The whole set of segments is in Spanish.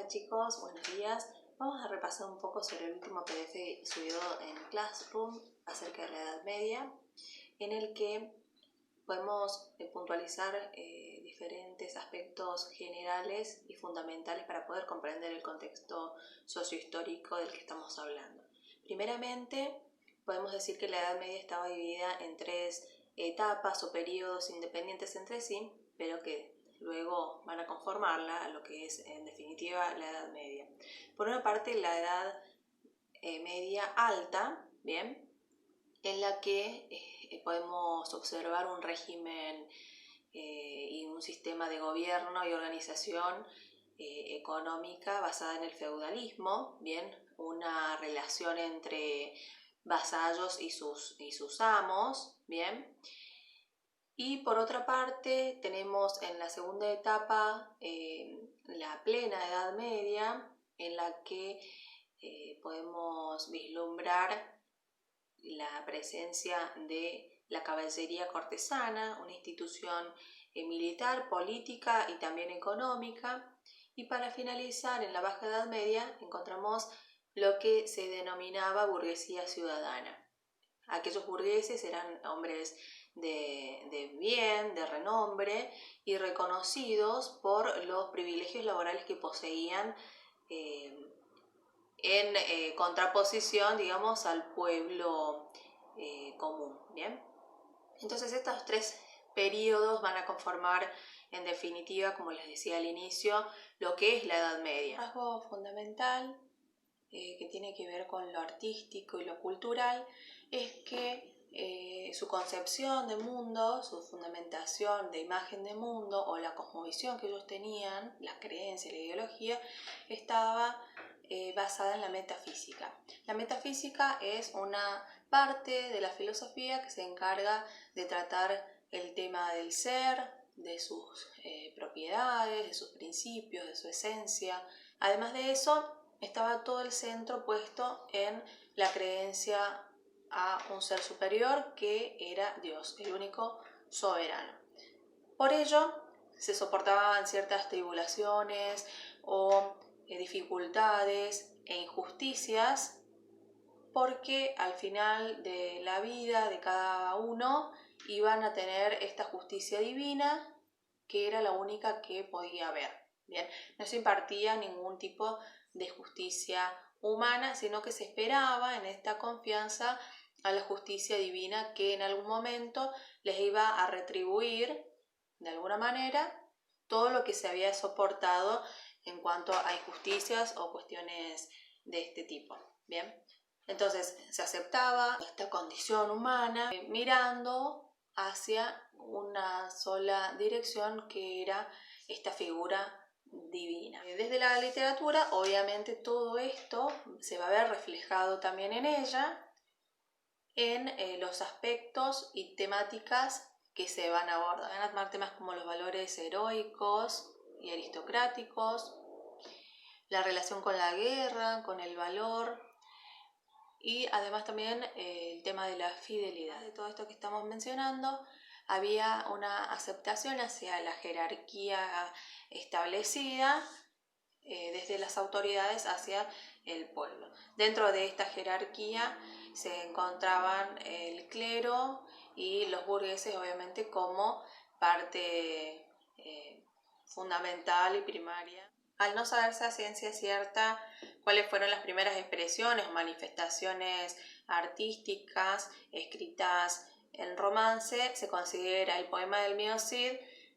Hola chicos, buenos días. Vamos a repasar un poco sobre el último PDF subido en Classroom acerca de la Edad Media, en el que podemos puntualizar diferentes aspectos generales y fundamentales para poder comprender el contexto sociohistórico del que estamos hablando. Primeramente, podemos decir que la Edad Media estaba dividida en tres etapas o periodos independientes entre sí, pero que luego van a conformarla a lo que es en definitiva la Edad Media. Por una parte, la Edad Media alta, ¿bien?, en la que podemos observar un régimen y un sistema de gobierno y organización económica basada en el feudalismo, ¿bien?, una relación entre vasallos y sus amos, ¿bien? Y por otra parte tenemos en la segunda etapa la plena Edad Media, en la que podemos vislumbrar la presencia de la caballería cortesana, una institución militar, política y también económica. Y para finalizar, en la Baja Edad Media encontramos lo que se denominaba burguesía ciudadana. Aquellos burgueses eran hombres de bien, de renombre y reconocidos por los privilegios laborales que poseían en contraposición, digamos, al pueblo común, ¿bien? Entonces estos tres periodos van a conformar, en definitiva, como les decía al inicio, lo que es la Edad Media. Algo fundamental que tiene que ver con lo artístico y lo cultural es que su concepción de mundo, su fundamentación de imagen de mundo o la cosmovisión que ellos tenían, la creencia, la ideología, estaba basada en la metafísica. La metafísica es una parte de la filosofía que se encarga de tratar el tema del ser, de sus propiedades, de sus principios, de su esencia. Además de eso, estaba todo el centro puesto en la creencia a un ser superior que era Dios, el único soberano. Por ello, se soportaban ciertas tribulaciones o dificultades e injusticias, porque al final de la vida de cada uno iban a tener esta justicia divina, que era la única que podía haber. Bien, no se impartía ningún tipo de justicia humana, sino que se esperaba en esta confianza a la justicia divina que en algún momento les iba a retribuir de alguna manera todo lo que se había soportado en cuanto a injusticias o cuestiones de este tipo. Bien, entonces se aceptaba esta condición humana mirando hacia una sola dirección, que era esta figura divina. Desde la literatura, obviamente, todo esto se va a ver reflejado también en ella, en los aspectos y temáticas que se van a abordar. Van a tomar temas como los valores heroicos y aristocráticos, la relación con la guerra, con el valor, y además también el tema de la fidelidad. De todo esto que estamos mencionando, había una aceptación hacia la jerarquía establecida desde las autoridades hacia el pueblo. Dentro de esta jerarquía se encontraban el clero y los burgueses, obviamente, como parte fundamental y primaria. Al no saberse a ciencia cierta cuáles fueron las primeras expresiones o manifestaciones artísticas escritas en romance, se considera el poema del Mío Cid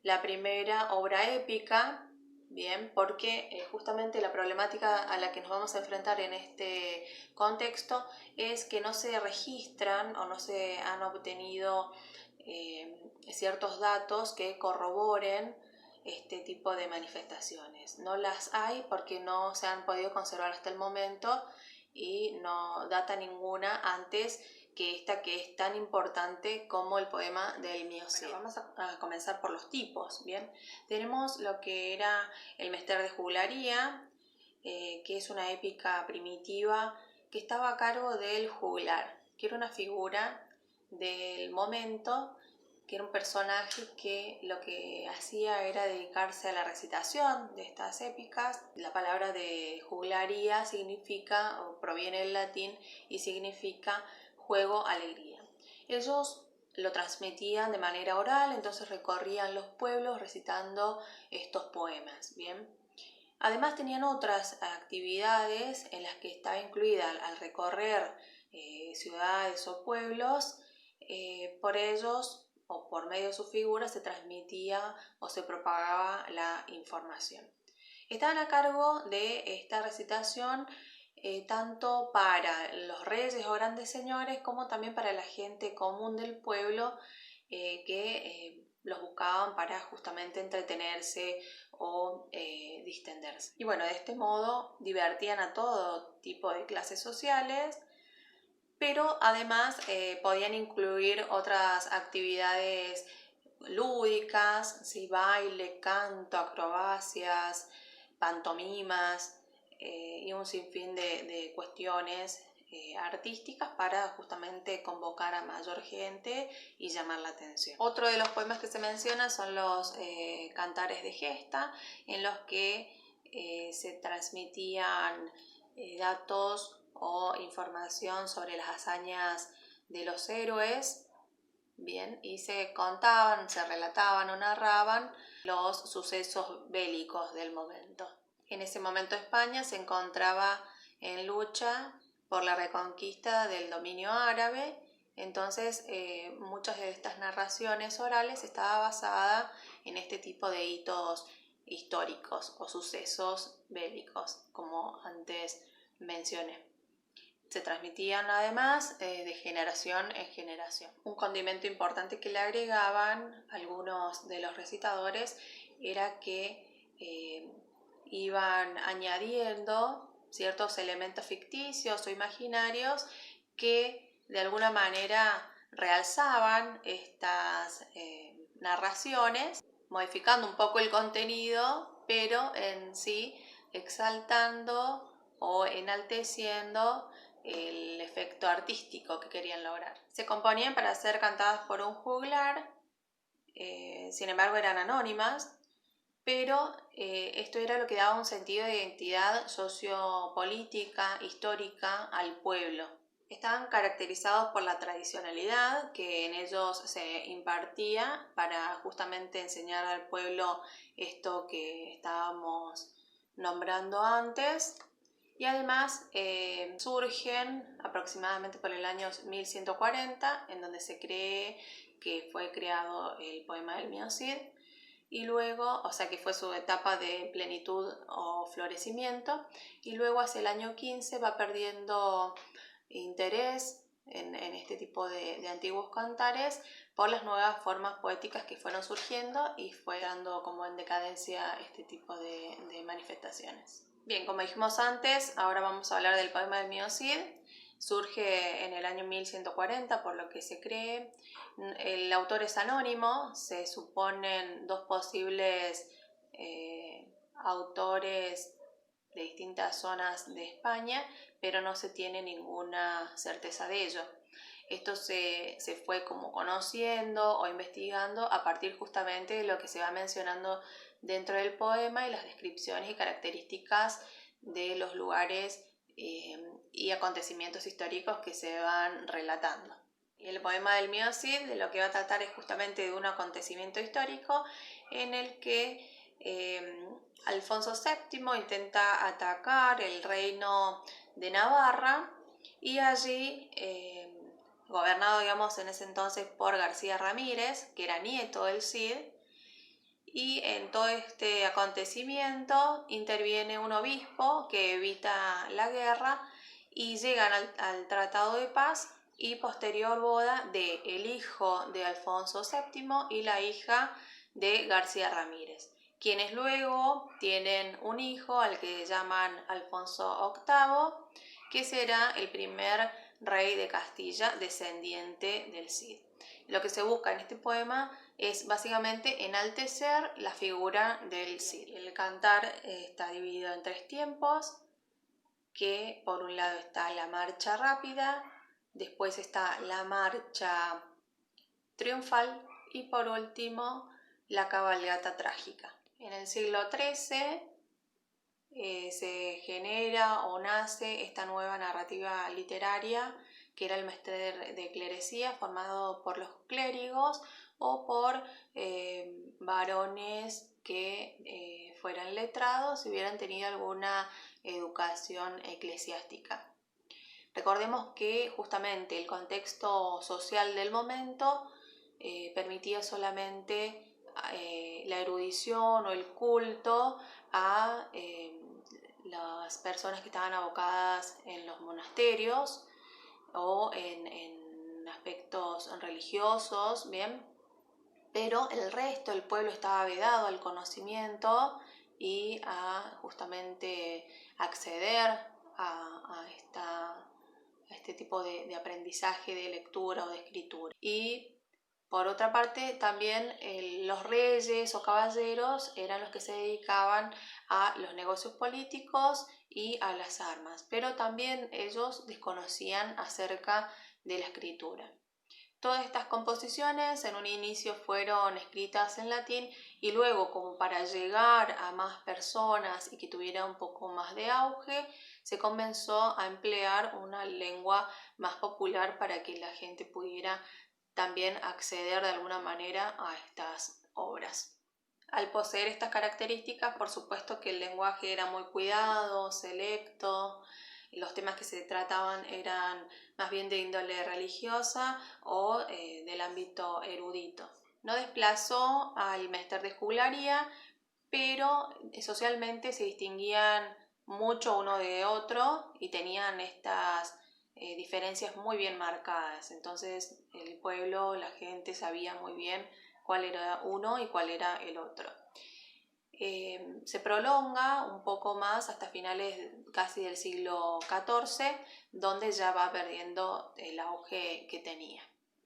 la primera obra épica, bien, porque justamente la problemática a la que nos vamos a enfrentar en este contexto es que no se registran o no se han obtenido ciertos datos que corroboren este tipo de manifestaciones. No las hay porque no se han podido conservar hasta el momento y no data ninguna antes que esta, que es tan importante como el poema del Mío Cid. Bueno, vamos a comenzar por los tipos, ¿bien? Tenemos lo que era el Mester de Juglaría, que es una épica primitiva que estaba a cargo del juglar, que era una figura del momento que era un personaje que lo que hacía era dedicarse a la recitación de estas épicas. La palabra de juglaría significa, o proviene del latín, y significa juego, alegría. Ellos lo transmitían de manera oral, entonces recorrían los pueblos recitando estos poemas, ¿bien? Además tenían otras actividades en las que estaba incluida al recorrer ciudades o pueblos, por ellos o por medio de sus figuras se transmitía o se propagaba la información. Estaban a cargo de esta recitación tanto para los reyes o grandes señores como también para la gente común del pueblo que los buscaban para justamente entretenerse o distenderse. Y bueno, de este modo divertían a todo tipo de clases sociales, pero además podían incluir otras actividades lúdicas, ¿sí? Baile, canto, acrobacias, pantomimas y un sinfín de cuestiones artísticas para justamente convocar a mayor gente y llamar la atención. Otro de los poemas que se menciona son los cantares de gesta, en los que se transmitían datos o información sobre las hazañas de los héroes, bien, y se contaban, se relataban o narraban los sucesos bélicos del momento. En ese momento España se encontraba en lucha por la reconquista del dominio árabe, entonces muchas de estas narraciones orales estaban basadas en este tipo de hitos históricos o sucesos bélicos, como antes mencioné. Se transmitían además de generación en generación. Un condimento importante que le agregaban algunos de los recitadores era que iban añadiendo ciertos elementos ficticios o imaginarios que de alguna manera realzaban estas narraciones, modificando un poco el contenido, pero en sí exaltando o enalteciendo el efecto artístico que querían lograr. Se componían para ser cantadas por un juglar, sin embargo eran anónimas, pero esto era lo que daba un sentido de identidad sociopolítica, histórica al pueblo. Estaban caracterizados por la tradicionalidad que en ellos se impartía para justamente enseñar al pueblo esto que estábamos nombrando antes. Y además surgen aproximadamente por el año 1140, en donde se cree que fue creado el poema del Mío Cid, y luego, o sea que fue su etapa de plenitud o florecimiento, y luego hacia el año 15 va perdiendo interés en este tipo de antiguos cantares por las nuevas formas poéticas que fueron surgiendo y fue dando como en decadencia este tipo de manifestaciones. Bien, como dijimos antes, ahora vamos a hablar del poema del Mío Cid. Surge en el año 1140, por lo que se cree. El autor es anónimo, se suponen dos posibles autores de distintas zonas de España, pero no se tiene ninguna certeza de ello. Esto se fue como conociendo o investigando a partir justamente de lo que se va mencionando dentro del poema y las descripciones y características de los lugares y acontecimientos históricos que se van relatando. Y el poema del Mío Cid de lo que va a tratar es justamente de un acontecimiento histórico en el que Alfonso VII intenta atacar el reino de Navarra y allí, gobernado digamos en ese entonces por García Ramírez, que era nieto del Cid, y en todo este acontecimiento interviene un obispo que evita la guerra y llegan al Tratado de Paz y posterior boda del hijo de Alfonso VII y la hija de García Ramírez, quienes luego tienen un hijo al que llaman Alfonso VIII, que será el primer rey de Castilla descendiente del Cid. Lo que se busca en este poema es básicamente enaltecer la figura del Cid. El cantar está dividido en tres tiempos, que por un lado está la marcha rápida, después está la marcha triunfal y por último la cabalgata trágica. En el siglo XIII se genera o nace esta nueva narrativa literaria que era el Mester de Clerecía, formado por los clérigos o por varones que fueran letrados y hubieran tenido alguna educación eclesiástica. Recordemos que justamente el contexto social del momento permitía solamente la erudición o el culto a las personas que estaban abocadas en los monasterios o en aspectos religiosos, ¿bien? Pero el resto del pueblo estaba vedado al conocimiento y a justamente acceder a este tipo de aprendizaje de lectura o de escritura. Y por otra parte, también los reyes o caballeros eran los que se dedicaban a los negocios políticos y a las armas, pero también ellos desconocían acerca de la escritura. Todas estas composiciones en un inicio fueron escritas en latín y luego, como para llegar a más personas y que tuviera un poco más de auge, se comenzó a emplear una lengua más popular para que la gente pudiera también acceder de alguna manera a estas obras. Al poseer estas características, por supuesto que el lenguaje era muy cuidado, selecto, los temas que se trataban eran más bien de índole religiosa o del ámbito erudito. No desplazó al Mester de Juglaría, pero socialmente se distinguían mucho uno de otro y tenían estas diferencias muy bien marcadas. Entonces el pueblo, la gente sabía muy bien cuál era uno y cuál era el otro. Se prolonga un poco más hasta finales casi del siglo XIV, donde ya va perdiendo el auge que tenía.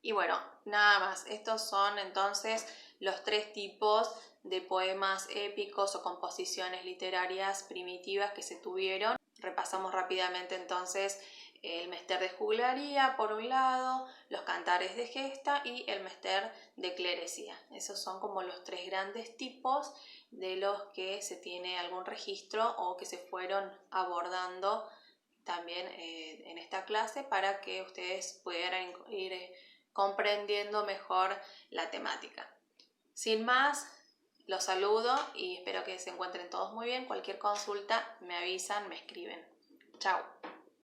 Y bueno, nada más. Estos son entonces los tres tipos de poemas épicos o composiciones literarias primitivas que se tuvieron. Repasamos rápidamente entonces el Mester de Juglaría por un lado, los Cantares de Gesta y el Mester de Clerecía. Esos son como los tres grandes tipos de los que se tiene algún registro o que se fueron abordando también en esta clase para que ustedes pudieran ir comprendiendo mejor la temática. Sin más, los saludo y espero que se encuentren todos muy bien. Cualquier consulta me avisan, me escriben. Chao.